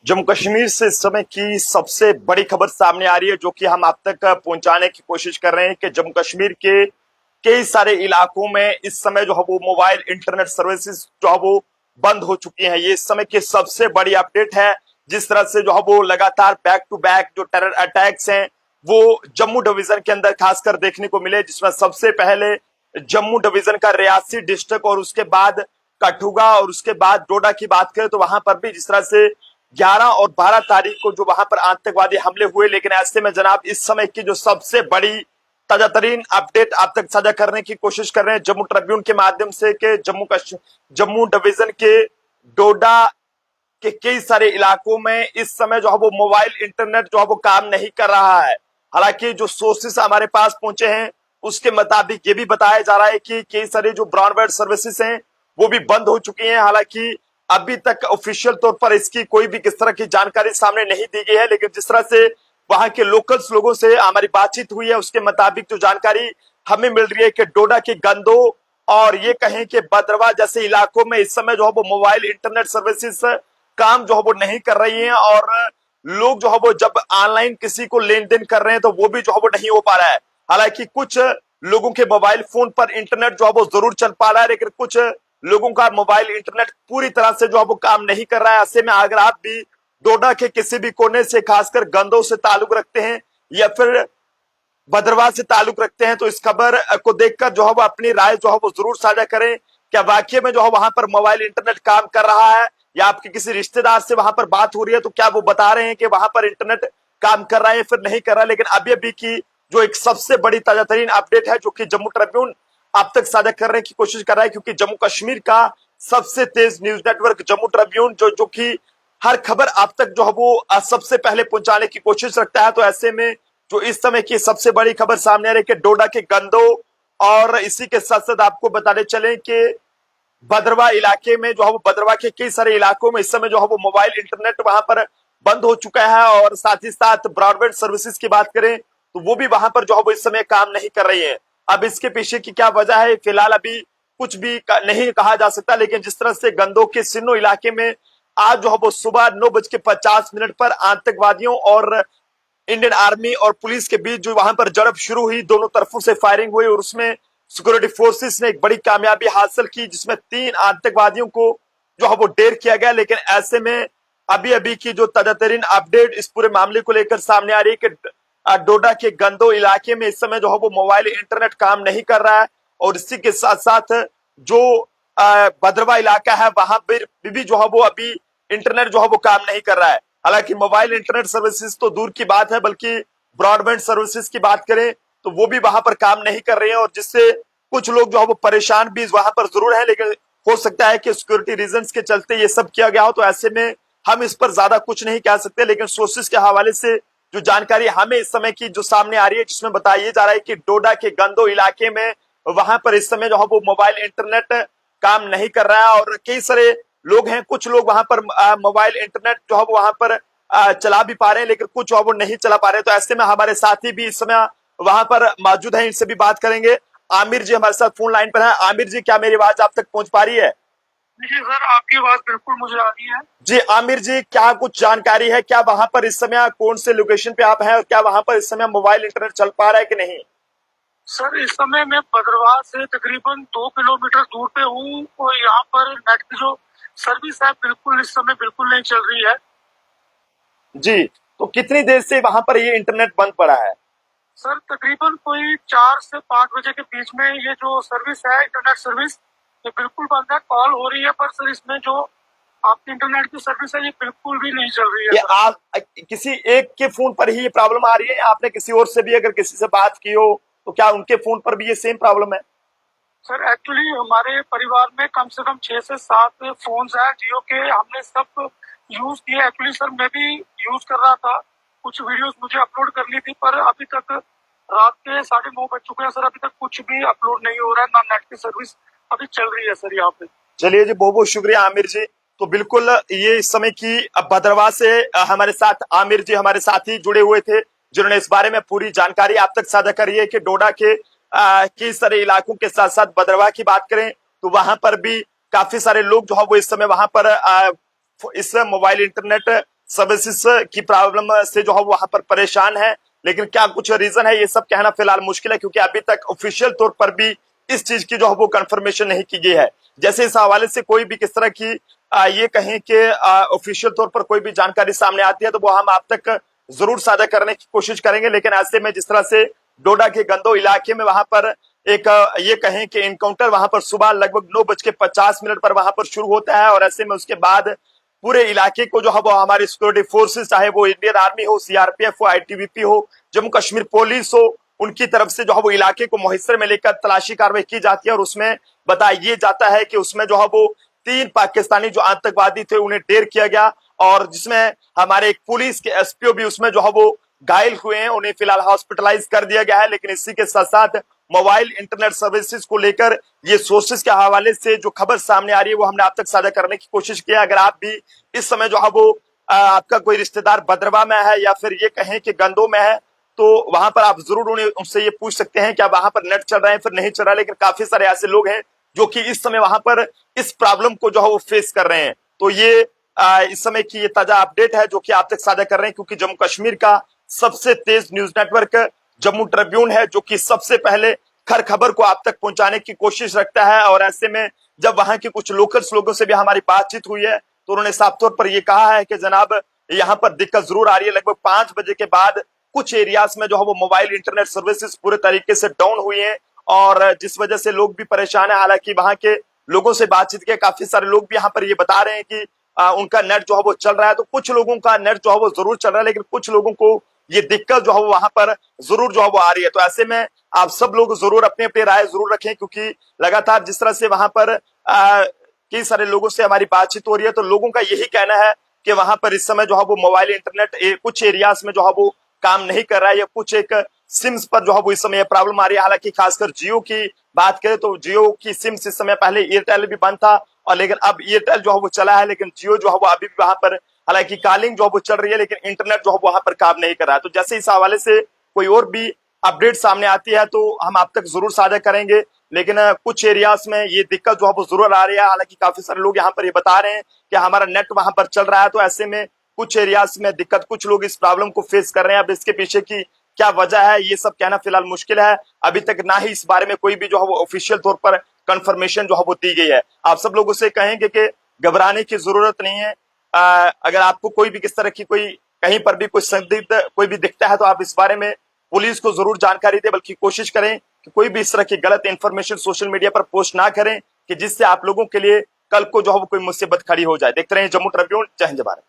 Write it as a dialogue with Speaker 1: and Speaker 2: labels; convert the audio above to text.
Speaker 1: जम्मू कश्मीर से इस समय की सबसे बड़ी खबर सामने आ रही है, जो कि हम आप तक पहुंचाने की कोशिश कर रहे हैं कि जम्मू कश्मीर के कई सारे इलाकों में इस समय जो है वो मोबाइल इंटरनेट सर्विसेज जो है वो बंद हो चुकी हैं। ये इस समय की सबसे बड़ी अपडेट है। जिस तरह से जो है वो लगातार बैक टू बैक जो टेरर अटैक्स हैं वो जम्मू डिवीजन के अंदर खासकर देखने को मिले, जिसमें सबसे पहले जम्मू डिवीजन का रियासी डिस्ट्रिक्ट और उसके बाद कठुआ और उसके बाद डोडा की बात करें तो वहां पर भी जिस तरह से 11 और 12 तारीख को जो वहां पर आतंकवादी हमले हुए। लेकिन ऐसे में जनाब इस समय की जो सबसे बड़ी ताजा तरीन अपडेट आप तक साझा करने की कोशिश कर रहे हैं जम्मू ट्रिब्यून के माध्यम से कि जम्मू डिवीजन के डोडा के कई सारे इलाकों में इस समय जो है वो मोबाइल इंटरनेट जो है वो काम नहीं कर रहा है। हालांकि जो सोर्सेस हमारे पास पहुंचे हैं उसके मुताबिक ये भी बताया जा रहा है कि कई सारे जो ब्रॉडबैंड सर्विसेज हैं वो भी बंद हो चुकी हैं। हालांकि अभी तक ऑफिशियल तौर पर इसकी कोई भी किस तरह की जानकारी सामने नहीं दी गई है, लेकिन जिस तरह से वहां के लोकल्स लोगों से हमारी बातचीत हुई है उसके मुताबिक जो जानकारी हमें मिल रही है कि डोडा के गंदो और ये कहें कि बदरवा जैसे इलाकों में इस समय जो है वो मोबाइल इंटरनेट सर्विसेज काम जो है वो नहीं कर रही हैं और लोग जो है वो जब ऑनलाइन किसी को लेन देन कर रहे हैं तो वो भी जो है वो नहीं हो पा रहा है। हालांकि कुछ लोगों के मोबाइल फोन पर इंटरनेट जो है वो जरूर चल पा रहा है, लेकिन कुछ लोगों का मोबाइल इंटरनेट पूरी तरह से जो है वो काम नहीं कर रहा है। ऐसे में अगर आप भी डोडा के किसी भी कोने से खासकर गंदों से ताल्लुक रखते हैं या फिर भद्रवाह से ताल्लुक रखते हैं तो इस खबर को देखकर जो है वो अपनी राय जो है वो जरूर साझा करें। क्या वाकई में जो है वहां पर मोबाइल इंटरनेट काम कर रहा है या आपके किसी रिश्तेदार से वहां पर बात हो रही है तो क्या वो बता रहे हैं कि वहां पर इंटरनेट काम कर रहा है या फिर नहीं कर रहा है। लेकिन अभी अभी की जो एक सबसे बड़ी ताजा तरीन अपडेट है जो कि जम्मू ट्रिब्यून आप तक साझा करने की कोशिश कर रहा है, क्योंकि जम्मू कश्मीर का सबसे तेज न्यूज नेटवर्क जम्मू ट्रिब्यून जो कि हर खबर आप तक जो है वो सबसे पहले पहुंचाने की कोशिश रखता है। तो ऐसे में जो इस समय की सबसे बड़ी खबर सामने आ रही है कि डोडा के गंदो और इसी के साथ साथ आपको बताने चले कि भद्रवा इलाके में जो है वो भद्रवा के कई सारे इलाकों में इस समय जो है वो मोबाइल इंटरनेट वहां पर बंद हो चुका है और साथ ही साथ ब्रॉडबैंड सर्विसेज की बात करें तो वो भी वहां पर जो है वो इस समय काम नहीं कर रही है। अब इसके पीछे की क्या वजह है फिलहाल अभी कुछ भी नहीं कहा जा सकता, लेकिन जिस तरह से गंदो के सिन्नो इलाके में आज जो है वो सुबह 9:50 पर आतंकवादियों और इंडियन आर्मी और पुलिस के बीच जो वहां पर झड़प शुरू हुई, दोनों तरफों से फायरिंग हुई और उसमें सिक्योरिटी फोर्सेस ने एक बड़ी कामयाबी हासिल की जिसमें 3 आतंकवादियों को जो है वो ढेर किया गया। लेकिन ऐसे में अभी अभी की जो ताजा तरीन अपडेट इस पूरे मामले को लेकर सामने आ रही है कि डोडा के गंदो इलाके में इस समय जो है वो मोबाइल इंटरनेट काम नहीं कर रहा है और इसी के साथ साथ जो भद्रवा इलाका है वहां पर भी जो है वो अभी इंटरनेट जो है वो काम नहीं कर रहा है। हालांकि मोबाइल इंटरनेट सर्विसेज तो दूर की बात है, बल्कि ब्रॉडबैंड सर्विसेज की बात करें तो वो भी वहां पर काम नहीं कर रहे हैं और जिससे कुछ लोग जो है वो परेशान भी वहां पर जरूर है, लेकिन हो सकता है कि सिक्योरिटी रीजंस के चलते ये सब किया गया हो। तो ऐसे में हम इस पर ज्यादा कुछ नहीं कह सकते, लेकिन सोर्सेज के हवाले से जो जानकारी हमें इस समय की जो सामने आ रही है जिसमें बताया जा रहा है कि डोडा के गंदो इलाके में वहां पर इस समय जो है वो मोबाइल इंटरनेट काम नहीं कर रहा है और कई सारे लोग हैं, कुछ लोग वहां पर मोबाइल इंटरनेट जो है वो वहां पर चला भी पा रहे हैं लेकिन कुछ जो है वो नहीं चला पा रहे। तो ऐसे में हमारे साथी भी इस समय वहां पर मौजूद हैं, इनसे भी बात करेंगे। आमिर जी हमारे साथ फोन लाइन पर है। आमिर जी, क्या मेरी आवाज आप तक पहुंच पा रही है?
Speaker 2: जी सर, आपकी आवाज बिल्कुल मुझे आ रही है।
Speaker 1: जी आमिर जी, क्या कुछ जानकारी है, क्या वहां पर इस समय कौन से लोकेशन पे आप हैं और क्या वहां पर इस समय मोबाइल इंटरनेट चल पा रहा है कि नहीं?
Speaker 2: सर, इस समय मैं भद्रवाह से तकरीबन 2 किलोमीटर दूर पे हूँ और यहाँ पर नेट की जो सर्विस है बिल्कुल इस समय बिल्कुल नहीं चल रही है।
Speaker 1: जी, तो कितनी देर से वहां पर ये इंटरनेट बंद पड़ा है?
Speaker 2: सर, तकरीबन कोई 4 से 5 बजे के बीच में ये जो सर्विस है, इंटरनेट सर्विस, ये बिल्कुल बंद है। कॉल हो रही है पर सर इसमें जो आपकी इंटरनेट की सर्विस है ये बिल्कुल भी नहीं चल रही है।
Speaker 1: ये आप किसी एक के फोन पर ही ये प्रॉब्लम आ रही है या आपने किसी और से भी अगर किसी से बात की हो तो क्या उनके फोन पर भी ये सेम प्रॉब्लम है?
Speaker 2: सर, एक्चुअली हमारे परिवार में कम से कम 6 से 7 फोन्स हैं जियो के, हमने सब यूज किए। एक्चुअली सर मैं भी यूज कर रहा था, कुछ वीडियोस मुझे अपलोड करनी थी पर अभी तक रात के 9:30 बज चुके हैं सर, अभी तक कुछ भी अपलोड नहीं हो रहा है, ना नेट की सर्विस अभी चल रही है सर यहाँ पे।
Speaker 1: चलिए जी, बहुत बहुत शुक्रिया आमिर जी। तो बिल्कुल ये इस समय की भद्रवाह से हमारे साथ आमिर जी हमारे साथी जुड़े हुए थे जिन्होंने इस बारे में पूरी जानकारी आप तक साझा करी है कि डोडा के कई सारे इलाकों के साथ साथ भद्रवाह की बात करें तो वहां पर भी काफी सारे लोग जो है वो इस समय वहां पर इस मोबाइल इंटरनेट सर्विसेज की प्रॉब्लम से जो है वहां पर परेशान है। लेकिन क्या कुछ रीजन है ये सब कहना फिलहाल मुश्किल है, क्योंकि अभी तक ऑफिशियल तौर पर भी इस चीज की जो है वो कंफर्मेशन नहीं की गई है। जैसे इस हवाले से कोई भी किस तरह की ये कहें कि ऑफिशियल तौर पर कोई भी जानकारी सामने आती है तो वो हम आप तक जरूर साझा करने की कोशिश करेंगे। लेकिन ऐसे में जिस तरह से डोडा के गंदो इलाके में वहां पर एक ये कहें कि इनकाउंटर वहां पर सुबह लगभग 9:50 पर वहां पर शुरू होता है, और ऐसे में उसके बाद पूरे इलाके को जो है वो हमारी सिक्योरिटी फोर्सेस, चाहे वो इंडियन आर्मी हो, सीआरपीएफ हो, आईटीबीपी हो, जम्मू कश्मीर पुलिस हो, उनकी तरफ से जो है वो इलाके को मुहैसर में लेकर तलाशी कार्रवाई की जाती है। और उसमें बताया जाता है कि उसमें जो है वो 3 पाकिस्तानी जो आतंकवादी थे उन्हें ढेर किया गया, और जिसमें हमारे एक पुलिस के एसपीओ भी उसमें जो है वो घायल हुए हैं, उन्हें फिलहाल हॉस्पिटलाइज कर दिया गया है। लेकिन इसी के साथ साथ मोबाइल इंटरनेट सर्विसेज को लेकर ये सोर्सेज के हवाले से जो खबर सामने आ रही है वो हमने आप तक साझा करने की कोशिश की है। अगर आप भी इस समय जो है वो आपका कोई रिश्तेदार भद्रवा में है या फिर ये कहें कि गंदो में है, तो वहां पर आप जरूर उनसे ये पूछ सकते हैं कि वहां पर नेट चल रहा है फिर नहीं चल रहा है। लेकिन काफी सारे ऐसे लोग हैं जो कि इस समय वहां पर इस प्रॉब्लम को जो है वो फेस कर रहे हैं। तो ये इस समय की ये ताजा अपडेट है जो कि आप तक साझा कर रहे हैं, क्योंकि जम्मू कश्मीर का सबसे तेज न्यूज नेटवर्क जम्मू ट्रिब्यून है, जो कि सबसे पहले हर खबर को आप तक पहुंचाने की कोशिश रखता है। और ऐसे में जब वहां के कुछ लोकल लोगों से भी हमारी बातचीत हुई है तो उन्होंने साफ तौर पर यह कहा है कि जनाब यहाँ पर दिक्कत जरूर आ रही है। लगभग 5 बजे के बाद कुछ एरियाज में जो है वो मोबाइल इंटरनेट सर्विसेज पूरे तरीके से डाउन हुई है, और जिस वजह से लोग भी परेशान है। हालांकि वहां के लोगों से बातचीत के काफी सारे लोग भी यहाँ पर ये बता रहे हैं कि उनका नेट जो है वो चल रहा है। तो कुछ लोगों का नेट जो है वो जरूर चल रहा है, लेकिन कुछ लोगों को ये दिक्कत जो है वहां पर जरूर जो है वो आ रही है। तो ऐसे में आप सब लोग जरूर अपनी अपनी राय जरूर रखें, क्योंकि लगातार जिस तरह से वहां पर कई सारे लोगों से हमारी बातचीत हो रही है तो लोगों का यही कहना है कि वहां पर इस समय जो है वो मोबाइल इंटरनेट कुछ एरियाज में जो है वो काम नहीं कर रहा है, या कुछ एक सिम्स पर जो है वो इस समय प्रॉब्लम आ रही है। हालांकि खासकर जियो की बात करें तो जियो की सिम्स इस समय, पहले एयरटेल भी बंद था और लेकिन अब एयरटेल जो है वो चला है, लेकिन जियो जो है वो अभी भी वहां पर हालांकि कॉलिंग जो है वो चल रही है, लेकिन इंटरनेट जो है वहां पर काम नहीं कर रहा है। तो जैसे इस हवाले से कोई और भी अपडेट सामने आती है तो हम आप तक जरूर साझा करेंगे। लेकिन कुछ एरियाज में ये दिक्कत जो है वो जरूर आ रही है। हालांकि काफी सारे लोग यहाँ पर ये बता रहे हैं कि हमारा नेट वहां पर चल रहा है, तो ऐसे में कुछ एरियाज में दिक्कत, कुछ लोग इस प्रॉब्लम को फेस कर रहे हैं। अब इसके पीछे की क्या वजह है ये सब कहना फिलहाल मुश्किल है। अभी तक ना ही इस बारे में कोई भी जो है वो ऑफिशियल तौर पर कंफर्मेशन जो है वो दी गई है। आप सब लोगों से कहेंगे कि घबराने की जरूरत नहीं है। अगर आपको कोई भी किस तरह की कोई कहीं पर भी कोई संदिग्ध कोई भी दिखता है तो आप इस बारे में पुलिस को जरूर जानकारी दें, बल्कि कोशिश करें कि कोई भी इस तरह की गलत इंफॉर्मेशन सोशल मीडिया पर पोस्ट ना करें कि जिससे आप लोगों के लिए कल को जो है वो कोई मुसीबत खड़ी हो जाए। देखते रहिए जम्मू ट्रिब्यून। जय हिंद, जय भारत।